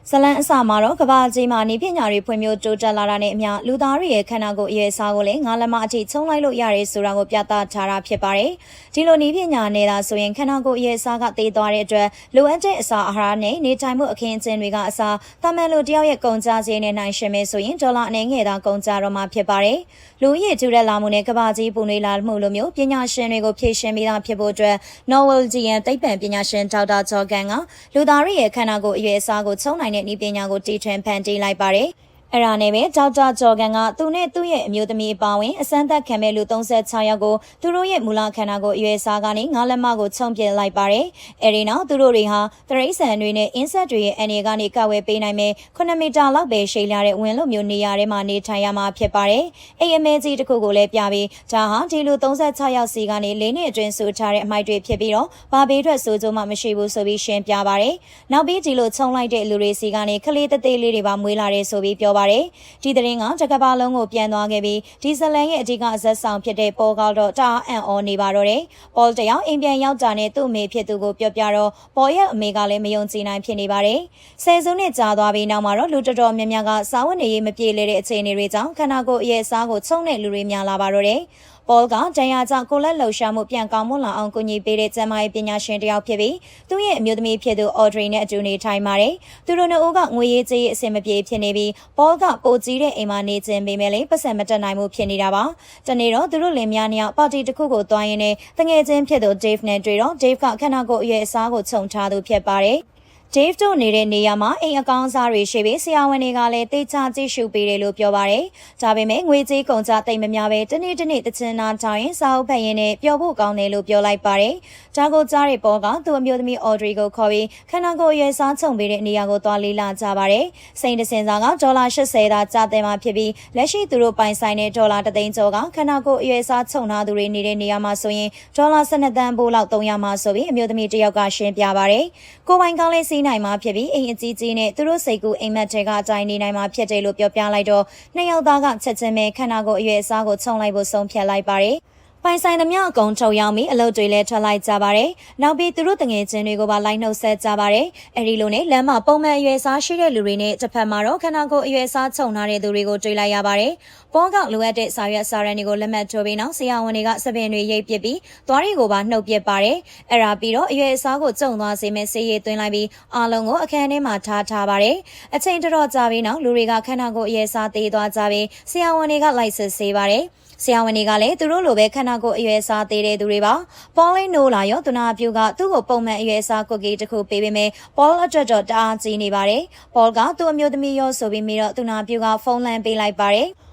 ဇလန်အစမှာတော့ကဘာကြီးမှာနေပညာတွေဖွံ့ဖြိုးတိုးတက်လာတာနဲ့အမျှလူသားတွေရဲ့ခန္ဓာကိုယ်အရွယ်အစားကိုလည်းငါးလက်မအထိချုံလိုက်လို့ရတယ်ဆိုတာကိုပြသထားတာဖြစ်ပါတယ်။ဒီလိုနေပညာနဲ့သာဆိုရင်ခန္ဓာကိုယ်အရွယ်အစားကတည်သွားတဲ့အတွက်လိုအပ်တဲ့အစာအာဟာရနဲ့နေထိုင်မှုအခင်းအကျင်းတွေကအစားတာမန်လူတယောက်ရဲ့ကုန်ကျစရိတ်နဲ့နိုင်ရှင်မယ်ဆိုရင်ဒေါ်လာအနေငယ်သာကုန်ကျတော့မှာဖြစ်ပါတယ်။လူရည်ကျူတဲ့လာမှုနဲ့ကဘာကြီးပူနွေးလာမှုလိုမျိုးပညာရှင်တွေကိုဖြည့်ရှင်ပေးတာဖြစ်ဖို့အတွက် Norwegian သိပ္ပံပညာရှင်ဒေါက်တာဂျော်ဂန်ကလူသားတွေရဲ့ခန္ဓာကိုယ်အရွယ်အစားကိုချုံနိုင်တဲ့နည်းပညာကိုတီထွင်ဖန်တီးလိုက်ပါတယ်။အဲ့ဒါနဲ့ပဲဒေါက်တာဂျော်ဂန်ကသူနဲ့သူ့ရဲ့အမျိုးသမီးအပါဝင်အစမ်းသက်ခံမဲ့လူ36ယောက်ကိုသူတို့ရဲ့မူလခန္ဓာကိုယ်အရွယ်အစားကနေငါးလက်မကိုချုံပြလိုက်ပါတယ်။အဲဒီနောက်သူတို့တွေဟာတရိษံတွေနဲ့အင်းဆက်တွေရဲ့အနေကနေကဝယ်ပေးနိုင်မဲ့9မီတာလောက်ပဲရှိလာတဲ့ဝင်းလိုမျိုးနေရာထဲမှာနေထိုင်ရမှာဖြစ်ပါတယ်။အိမ်အမဲကြီးတစ်ခုကိုလည်းပြပြီးဒါဟာဒီလူ36ယောက်စီကနေ၄နှစ်အတွင်းဆိုထားတဲ့အမိုက်တွေဖြစ်ပြီးတော့ဘာဘေးထွက်ဆိုးကြမှမရှိဘူးဆိုပြီးရှင်းပြပါတယ်။နောက်ပြီးဒီလိုချုံလိုက်တဲ့လူတွေစီကနေခလေးသေးလေးတွေပါမွေးလာတယ်ဆိုပြီးပြောပါတယ်။ဒီသတင်းကတကဘာလုံးကိုပြန်သွားခဲ့ပြီးဒီဇလန်ရဲ့အဓိကဇက်ဆောင်ဖြစ်တဲ့ပေါ်ကတော့တအားအံ့ဩနေပါတော့တယ်။ပေါ်တယောက်အိမ်ပြန်ရောက်တာနဲ့သူ့အမေဖြစ်သူကိုပြောပြတော့ပေါ်ရဲ့အမေကလည်းမယုံကြည်နိုင်ဖြစ်နေပါတယ်။ဆယ်စုနှစ်ကြာသွားပြီးနောက်မှာတော့လူတော်တော်များများကစာဝတ်နေရေးမပြေလည်တဲ့အခြေအနေတွေကြောင့်ခန္ဓာကိုယ်အရဲ့အစားကိုချုံတဲ့လူတွေများလာပါတော့တယ်။ပေါ်ကဒဏ်ရာကြောင့်ကိုလက်လှုပ်ရှားမှုပြန်ကောင်းမွန်လာအောင်ကူညီပေးတဲ့ကျန်းမာရေးပညာရှင်တယောက်ဖြစ်ပြီးသူ့ရဲ့အမျိုးသမီးဖြစ်သူအော်ဒရီနဲ့အတူနေထိုင်ပါတယ်။သူတို့နှစ်ဦးကငွေရေးကြေးရေးအဆင်မပြေဖြစ်နေပြီးပေါ်ကပိုကြီးတဲ့အိမ်မှာနေခြင်းပေမဲ့လည်းပတ်စံမတက်နိုင်မှုဖြစ်နေတာပါ။တနေ့တော့သူတို့လင်မယားနှစ်ယောက်ပါတီတစ်ခုကိုသွားရင်းနဲ့တငယ်ချင်းဖြစ်သူ Dave နဲ့တွေ့တော့ Dave ကခန္ဓာကိုယ်အရွယ်အစားကိုခြုံထားသူဖြစ်ပါတယ်။ Dave တို့နေတဲ့နေရာမှာအိမ်အကောင်းစားတွေရှိပြီးဆရာဝန်တွေကလည်းတေချာကြည့်ရှုပေးတယ်လို့ပြောပါတယ်။ဒါပေမဲ့ငွေကြေးကုန်ကျတိတ်မများပဲတနေ့တချင်းနာထောင်ရင်စာအုပ်ဖတ်ရင်းနဲ့ပျော်ဖို့ကောင်းတယ်လို့ပြောလိုက်ပါတယ်။ဒါကိုကြားတဲ့ပေါ်ကသူ့အမျိုးသမီး Audrey ကိုခေါ်ပြီးခန္ဓာကိုယ်အရွယ်စားချုံပေးတဲ့နေရာကိုသွားလေးလာကြပါတယ်။စိန်တစင်စာကဒေါ်လာ80သာကျတဲ့မှာဖြစ်ပြီးလက်ရှိသူတို့ပိုင်ဆိုင်တဲ့ဒေါ်လာ3သိန်းကျော်ကခန္ဓာကိုယ်အရွယ်စားချုံထားသူတွေနေတဲ့နေရာမှာဆိုရင်ဒေါ်လာ12သန်းဘိုးလောက်300မှာဆိုပြီးအမျိုးသမီးတစ်ယောက်ကရှင်းပြပါတယ်။ကိုယ်ပိုင်ကောင်းလေးစီးနိုင်မှာဖြစ်ပြီးအိမ်အကြီးကြီးနဲ့သူတို့စိတ်ကူးအိမ်မက်တွေကအတိုင်းနေနိုင်မှာဖြစ်တယ်လို့ပြောပြလိုက်တော့နှစ်ယောက်သားကချက်ချင်းပဲခန္ဓာကိုယ်အရွယ်အစားကိုခြုံလိုက်ဖို့ဆုံးဖြတ်လိုက်ပါတယ်ပိုင်ဆိုင်သမျှအကုန်ထုတ်ရောက်ပြီးအလုပ်တွေလည်းထွက်လိုက်ကြပါတယ်။နောက်ပြီးသူတို့တငယ်ချင်းတွေကိုပါလိုက်နှုတ်ဆက်ကြပါတယ်။အဲဒီလိုနဲ့လမ်းမှာပုံမှန်အရွယ်စားရှိတဲ့လူတွေနဲ့တစ်ဖက်မှာတော့ခန္ဓာကိုယ်အရွယ်စားခြုံထားတဲ့သူတွေကိုတွေ့လိုက်ရပါတယ်။ပေါ်ကလိုအပ်တဲ့စာရွက်စာတမ်းတွေကိုလက်မှတ်ထိုးပြီးနောက်ဆရာဝန်တွေကစပင်တွေရိပ်ပစ်ပြီးသွားတွေကိုပါနှုတ်ပစ်ပါတယ်။အဲ့ဒါပြီးတော့အရွယ်အစားကိုကျုံသွားစေမဲ့ဆေးရည်သွင်းလိုက်ပြီးအားလုံးကိုအခန်းထဲမှာထားပါတယ်။အချိန်တော်ကြာပြီးနောက်လူတွေကခန္ဓာကိုယ်အရွယ်စားသေးသွားကြပြီးဆရာဝန်တွေကလိုက်စစ်ဆေးပါတယ်။ဆရာဝန်တွေကလည်းသူတို့လိုပဲခန္ဓာကိုယ်အရွယ်စားသေးတဲ့သူတွေပါပေါ်လင်းနိုးလာရောသူနာပြူကသူ့ကိုပုံမှန်အရွယ်စားကွက်ကီတစ်ခုပေးပေးမယ်ပေါ်အတွက်တော့တအားကြီးနေပါတယ်ပေါ်ကသူ့အမျိုးသမီးရောဆိုပြီးတော့သူနာပြူကဖုန်းလမ်းပေးလိုက်ပါတယ်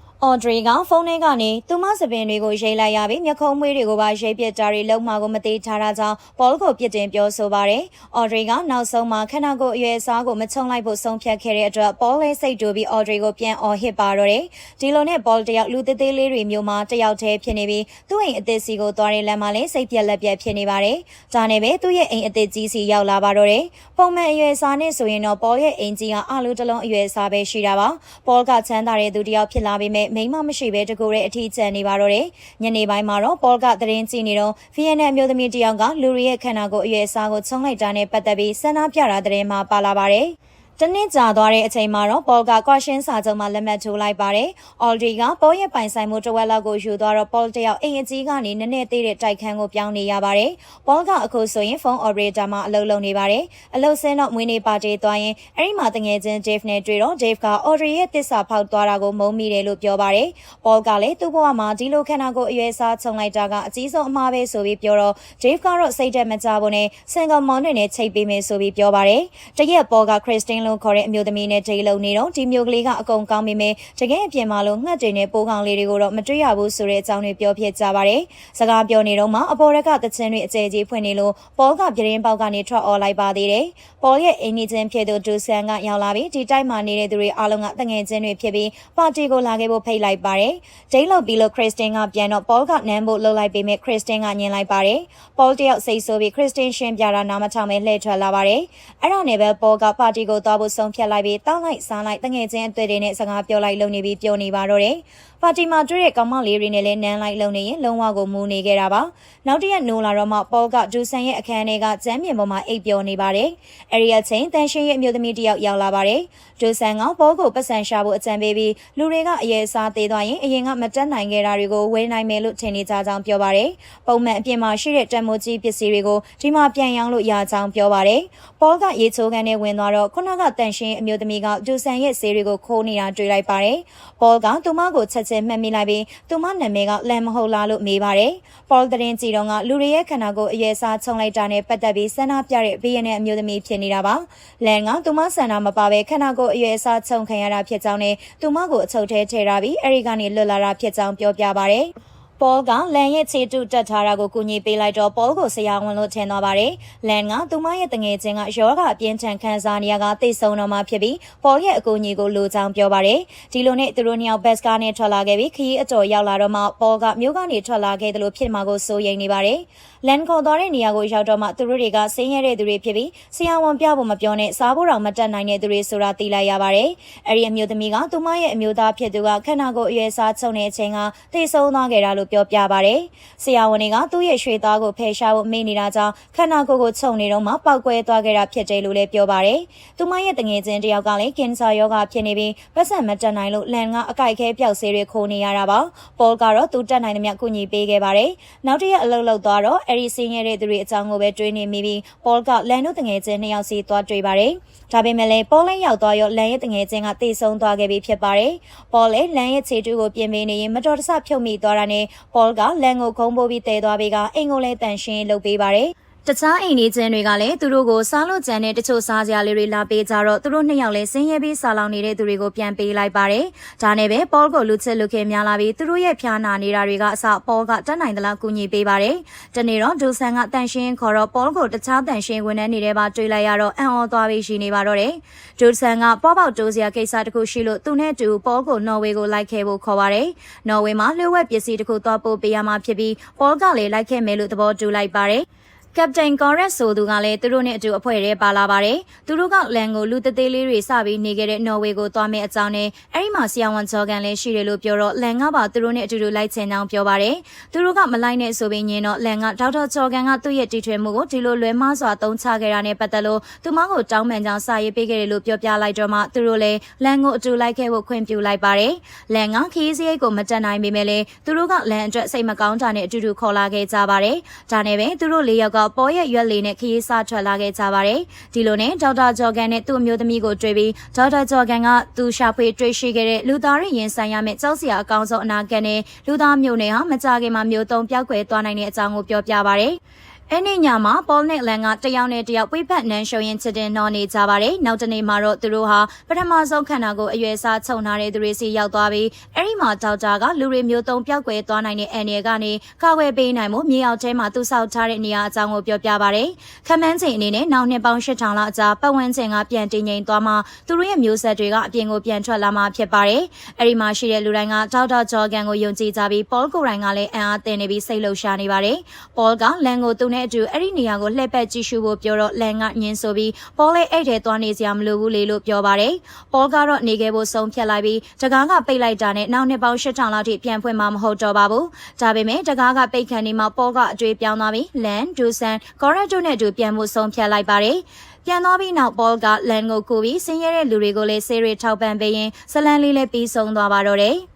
အော်ဒရီကဖုန်းထဲကနေသူမစပင်တွေကိုရိတ်လိုက်ရပြီးမျက်ခုံးမွေးတွေကိုပါရိတ်ပစ်တာတွေလုံးမှာကိုမသေးထားတာကြောင့်ပေါ်ကိုပြစ်တင်ပြောဆိုပါတယ်။အော်ဒရီကနောက်ဆုံးမှာခန္ဓာကိုယ်အရွယ်အစားကိုမချုံလိုက်ဖို့ဆုံးဖြတ်ခဲ့တဲ့အတွက်ပေါ်လေးစိတ်တူပြီးအော်ဒရီကိုပြန်အော်ဟစ်ပါတော့တယ်။ဒီလိုနဲ့ပေါ်တယောက်လူသေးသေးလေးတွေမျိုးမှာတယောက်တည်းဖြစ်နေပြီးသူ့အိမ်အသစ်စီကိုသွားတဲ့လမ်းမှာလည်းစိတ်ပြက်လက်ပြက်ဖြစ်နေပါတယ်။ဒါနဲ့ပဲသူ့ရဲ့အိမ်အသစ်ကြီးစီရောက်လာပါတော့တယ်။ပုံမှန်အရွယ်အစားနဲ့ဆိုရင်တော့ပေါ်ရဲ့အိမ်ကြီးကအလိုတလုံးအရွယ်အစားပဲရှိတာပါ။ပေါ်ကချမ်းသာတဲ့သူတယောက်ဖြစ်လာပြီးမိန်းမမရှိပဲတကူတဲ့အထီးကျန်နေပါတော့တယ်။ညနေပိုင်းမှာတော့ပေါ်ကသတင်းကြည့်နေတော့ဗီယက်နမ်အမျိုးသမီးတယောက်ကလူရီရဲ့ခန္ဓာကိုယ်အရွယ်အစားကိုချုံလိုက်တာနဲ့ပတ်သက်ပြီးဆန္ဒပြတာသတင်းမှာပါလာပါတယ်။တနေ့ကြာသွားတဲ့အချိန်မှာတော့ပေါ်ကကွာရှင်းစာချုပ်မှာလက်မှတ်ထိုးလိုက်ပါတယ်။အော်ဒီကပေါ်ရဲ့ပိုင်ဆိုင်မှုတစ်ဝက်လောက်ကိုယူသွားတော့ပေါ်တယောက်အိမ်အကြီးကနေနည်းနည်းသေးတဲ့တိုက်ခန်းကိုပြောင်းနေရပါတယ်။ပေါ်ကအခုဆိုရင်ဖုန်းအော်ပရေတာမှာအလုပ်လုပ်နေပါတယ်။အလုပ်ဆင်းတော့မွေးနေ့ပါတီသွားရင်အဲ့ဒီမှာတငယ်ချင်း Dave နဲ့တွေ့တော့ Dave ကအော်ဒီရဲ့တစ္ဆာဖောက်သွားတာကိုမုန်းမိတယ်လို့ပြောပါတယ်။ပေါ်ကလည်းသူ့ဘဝမှာဒီလိုခန္ဓာကိုယ်အရွယ်စားချုံလိုက်တာကအကြီးဆုံးအမှားပဲဆိုပြီးပြောတော့ Dave ကတော့စိတ်တက်မကြဘူးနဲ့စင်ကာမောင်တွေနဲ့ချိတ်ပေးမယ်ဆိုပြီးပြောပါတယ်။တရက်ပေါ်က Christineလို့ခေါ်တဲ့အမျိုးသမီးနဲ့ဒိတ်လုံနေတော့ဒီမျိုးကလေးကအကုန်ကောင်းပေမဲ့တကယ်အပြင်မှာလို့ငှက်တွေနဲ့ပိုးကောင်လေးတွေကိုတော့မတွေ့ရဘူးဆိုတဲ့အကြောင်းတွေပြောဖြစ်ကြပါတယ်။စကားပြောနေတော့မှအပေါ်ရက်ကတချင်းတွေအကျယ်ကြီးဖွင့်နေလို့ပေါ်ကပြင်းပေါက်ကနေထွက်အော်လိုက်ပါသေးတယ်။ပေါ်ရဲ့အိမ်ကြီးချင်းဖြစ်သူဒူဆန်ကရောက်လာပြီးဒီတိုက်မှာနေတဲ့သူတွေအားလုံးကတငယ်ချင်းတွေဖြစ်ပြီးပါတီကိုလာခဲ့ဖို့ဖိတ်လိုက်ပါတယ်။ဒိတ်လုံပြီးလို့ခရစ်စတင်ကပြန်တော့ပေါ်ကနမ်းဖို့လှုပ်လိုက်ပေမဲ့ခရစ်စတင်ကညင်လိုက်ပါတယ်။ပေါ်တယောက်စိတ်ဆိုးပြီးခရစ်စတင်ရှင်းပြတာနားမထောင်ပဲလှည့်ထွက်လာပါတယ်။အဲ့ဒါနဲ့ပဲပေါ်ကပါတီကိုတော့ သွားဖို့ဆုံးဖြတ်လိုက်ပြီးတောင်းလိုက်စားလိုက်တငယ်ချင်းအတွေ့တွေနဲ့စကားပြောလိုက်လုံနေပြီးပြောနေပါတော့တယ်။ပါတီမှာတွေ့တဲ့ကောင်မလေးတွေနဲ့လည်းနန်းလိုက်လုံနေရင်လုံးဝကိုမူနေခဲ့တာပါ။နောက်တစ်ရက်နိုးလာတော့မှပေါကဒူဆန်ရဲ့အခန်းထဲကကျမ်းပြင်ပေါ်မှာအိပ်ပျော်နေပါတယ်။အဲဒီအချိန်တန်ရှင်ရဲ့အမျိုးသမီးတစ်ယောက်ရောက်လာပါတယ်။ဒူဆန်ကပေါကိုပတ်စံရှာဖို့အကြံပေးပြီးလူတွေကအရေးစားသေးသွားရင်အရင်ကမတက်နိုင်ခဲ့တာတွေကိုဝယ်နိုင်မယ်လို့ထင်နေကြကြောင်းပြောပါတယ်။ပုံမှန်အပြင်မှာရှိတဲ့တန်မိုးကြီးပစ္စည်းတွေကိုဒီမှာပြန်ရောင်းလို့ရကြောင်းပြောပါတယ်။ပေါကရေချိုးခန်းနဲ့ဝင်သွားတော့ခုနကတန်ရှင်အမျိုးသမီးကဒူဆန်ရဲ့ဆေးတွေကိုခိုးနေတာတွေ့လိုက်ပါတယ်။ပေါကသူမကိုချက်ချင်းမှတ်မိလိုက်ပြီးသူမနာမည်ကလန်မဟုတ်လားလို့မေးပါတယ်။ပေါတရင်ကြည်တော့ကလူတွေရဲ့ခန္ဓာကိုယ်အရေးစားချုံလိုက်တာနဲ့ပတ်သက်ပြီးဆန္ဒပြတဲ့ဘေးရန်တဲ့အမျိုးသမီးဖြစ်နေတာပါ။လန်ကသူမဆန္ဒမပါဘဲခန္ဓာကိုယ်အရေးစားချုံခံရတာဖြစ်ကြောင်းနဲ့သူမကိုအချုပ်ထဲထည့်ထားပြီးအဲဒီကနေလွတ်လာတာဖြစ်ကြောင်းပြောပြပါတယ်။ပေါကလန်ရဲ့ခြေတုတက်ထားတာကိုကူညီပေးလိုက်တော့ပေါကိုဆရာဝန်လို့ထင်သွားပါတယ်။လန်ကသူမရဲ့တငယ်ချင်းကယောဂအပြင်းထန်ခံစားနေရကသိဆုံးတော့မှဖြစ်ပြီးပေါရဲ့အကူအညီကိုလိုချောင်းပြောပါတယ်။ဒီလိုနဲ့သူတို့နှစ်ယောက်ဘက်စကားနဲ့ထွက်လာခဲ့ပြီးခရီးအတော်ရောက်လာတော့မှပေါကမြို့ကနေထွက်လာခဲ့တယ်လို့ဖြစ်မှာကိုစိုးရိမ်နေပါတယ်။လန်ခေါ်သွားတဲ့နေရာကိုရောက်တော့မှသူတို့တွေကဆင်းရဲတဲ့သူတွေဖြစ်ပြီးဆရာဝန်ပြဖို့မပြောနဲ့စားဖို့တော့မတက်နိုင်တဲ့သူတွေဆိုတာသိလိုက်ရပါတယ်။အဲဒီအမျိုးသမီးကသူမရဲ့အမျိုးသားဖြစ်သူကခန္ဓာကိုယ်အရွယ်စားချုံနေတဲ့အချိန်ကသိဆုံးသွားခဲ့တာလို့ပြောပြပါတယ်။ဆရာဝန်တွေကသူ့ရဲ့ရွှေသားကိုဖယ်ရှားဖို့မေ့နေတာကြောင့်ခန္ဓာကိုယ်ကိုချုပ်နေတော့မှပောက်ကွဲသွားခဲ့တာဖြစ်တယ်လို့လည်းပြောပါတယ်။သူမရဲ့တငယ်ချင်းတယောက်ကလည်းကင်ဆာရောဂါဖြစ်နေပြီးပတ်စံမတက်နိုင်လို့လန်ကအကိုက်ခဲပျောက်ဆေးတွေခိုးနေရတာပါ။ပေါကတော့သူတက်နိုင်သမျှကူညီပေးခဲ့ပါတယ်။နောက်တစ်ရက်အလုပ်လုပ်သွားတော့အဲဒီဆင်းရဲတဲ့သူတွေအကြောင်းကိုပဲတွေးနေမိပြီးပေါကလန်တို့တငယ်ချင်းနှစ်ယောက်စီသွားတွေ့ပါတယ်။ဒါပေမဲ့လည်းပေါလည်းရောက်သွားရောလန်ရဲ့တငယ်ချင်းကတေဆုံးသွားခဲ့ပြီဖြစ်ပါတယ်။ပေါလည်းလန်ရဲ့ခြေတူးကိုပြင်ပေးနေရင်မတော်တဆဖြုတ်မိသွားတာနဲ့ပေါကလန်ကိုခုံပိုးပြီးတဲသွားပြီးကအိမ်ကိုလည်းတန်ရှင်းလုပ်ပေးပါတယ်။တခြားအိမ်နေချင်းတွေကလည်းသူတို့ကိုစားလို့ကြံတဲ့တချို့စားစရာလေးတွေလာပေးကြတော့သူတို့နှစ်ယောက်လည်းဆင်းရဲပြီးစားလောင်နေတဲ့သူတွေကိုပြန်ပေးလိုက်ပါတယ်။ဒါနဲ့ပဲပေါကိုလူချစ်လူခင်များလာပြီးသူတို့ရဲ့ဖျားနာနေတာတွေကအစပေါကတတ်နိုင်သလားကူညီပေးပါတယ်။တနေ့တော့ဒူဆန်ကတန်ရှင်းခေါ်တော့ပေါကိုတခြားတန်ရှင်းဝန်ထမ်းနေတဲ့ပါတွေ့လိုက်ရတော့အံ့ဩသွားပြီးရှိနေပါတော့တယ်။ဒူဆန်ကပေါပေါတိုးစရာကိစ္စတခုရှိလို့သူနဲ့တူပေါကိုနော်ဝေကိုလိုက်ခဲ့ဖို့ခေါ်ပါတယ်။နော်ဝေမှာလျှို့ဝှက်ပစ္စည်းတခုသွားပို့ပေးရမှာဖြစ်ပြီးပေါကလည်းလိုက်ခဲ့မယ်လို့သဘောတူလိုက်ပါတယ်။ကပတိန်ကောရက်ဆိုသူကလည်းသူတို့နဲ့အတူအဖွဲ့ထဲပါလာပါတယ်။သူတို့ကလန်ကိုလူသေးသေးလေးတွေစပြီးနေခဲ့တဲ့နော်ဝေကိုသွားမယ့်အကြောင်းနဲ့အဲဒီမှာဆီယဝန်ဂျော်ကန်လည်းရှိတယ်လို့ပြောတော့လန်ကပါသူတို့နဲ့အတူတူလိုက်ချင်ကြောင်းပြောပါတယ်။သူတို့ကမလိုက်နဲ့ဆိုပြီးညင်တော့လန်ကဒေါက်တာဂျော်ကန်ကသူ့ရဲ့တီထွင်မှုကိုဒီလိုလွဲမှားစွာသုံးချခဲ့တာနဲ့ပတ်သက်လို့သူမကိုတောင်းပန်ကြောင်းစာရေးပေးခဲ့တယ်လို့ပြောပြလိုက်တော့မှသူတို့လည်းလန်ကိုအတူလိုက်ခဲ့ဖို့ခွင့်ပြုလိုက်ပါတယ်။လန်ကခီးစရိတ်ကိုမတက်နိုင်ပေမဲ့လည်းသူတို့ကလန်အတွက်စိတ်မကောင်းတာနဲ့အတူတူခေါ်လာခဲ့ကြပါတယ်။ဒါနဲ့ပဲသူတို့၄ယောက်ကပေါရဲ့ရွက်လေးနဲ့ခရီးစားထွက်လာခဲ့ကြပါတယ်။ဒီလိုနဲ့ဒေါက်တာဂျော်ကန်နဲ့သူ့အမျိုးသမီးကိုတွေ့ပြီးဒေါက်တာဂျော်ကန်ကသူရှာဖွေတွေ့ရှိခဲ့တဲ့လူသားရင်းရင်ဆိုင်ရမယ့်ကြောက်စရာအကောင်းဆုံးအနာဂတ်နဲ့လူသားမျိုးနဲ့ဟာမကြခင်မှာမျိုးသုံးပြောက်ကွယ်သွားနိုင်တဲ့အကြောင်းကိုပြောပြပါတယ်။အဲ့ဒီညမှာပေါနဲ့လန်ကတယောက်နဲ့တယောက်ဝိဖက်နန်းရှုံရင်ချစ်တင်နော်နေကြပါတယ်။နောက်တနေ့မှာတော့သူတို့ဟာပထမဆုံးခန္ဓာကိုယ်အရွယ်စားချုံထားတဲ့သူတွေစီရောက်သွားပြီးအဲ့ဒီမှာဒေါက်တာကလူတွေမျိုးသုံးပြောက်ကွယ်သွားနိုင်တဲ့အန်ရကနေကာဝယ်ပေးနိုင်မှုမြေအောက်ထဲမှာသူဆောက်ထားတဲ့နေရာအကြောင်းကိုပြောပြပါတယ်။ခမန်းချိန်အနေနဲ့နောက်နှစ်ပေါင်း8000လောက်အကြာပတ်ဝန်းကျင်ကပြန်တည်ငြိမ်သွားမှသူတို့ရဲ့မျိုးဆက်တွေကအပြင်ကိုပြန်ထွက်လာမှဖြစ်ပါတယ်။အဲ့ဒီမှာရှိတဲ့လူတိုင်းကဒေါက်တာဂျော်ကန်ကိုယုံကြည်ကြပြီးပေါကိုရိုင်းကလည်းအံ့အားသင့်နေပြီးစိတ်လှုပ်ရှားနေပါတယ်။ပေါကလန်ကိုသူနဲ့အတူအဲ့ဒီနေရာကိုလှည့်ပတ်ကြည့်ရှုဖို့ပြောတော့လန်ကညင်းဆိုပြီးပေါလည်းအဲ့ထဲသွားနေစရာမလိုဘူးလေလို့ပြောပါတယ်။ပေါကတော့နေခဲ့ဖို့ဆုံးဖြတ်လိုက်ပြီးတကားကပိတ်လိုက်တာနဲ့နောက်နှစ်ပေါင်း8000လောက်ထိပြန်ဖွင့်မှာမဟုတ်တော့ပါဘူး။ဒါပေမဲ့တကားကပိတ်ခံနေမှပေါကအတွေ့ပြောင်းသွားပြီးလန်ဒူဆန်ကောရက်တိုနဲ့အတူပြန်ဖို့ဆုံးဖြတ်လိုက်ပါတယ်။ပြန်သွားပြီးနောက်ပေါကလန်ကိုကူပြီးဆင်းရဲတဲ့လူတွေကိုလည်းဆေးတွေထောက်ပံ့ပေးရင်ဇလန်လေးလည်းပြီးဆုံးသွားပါတော့တယ်။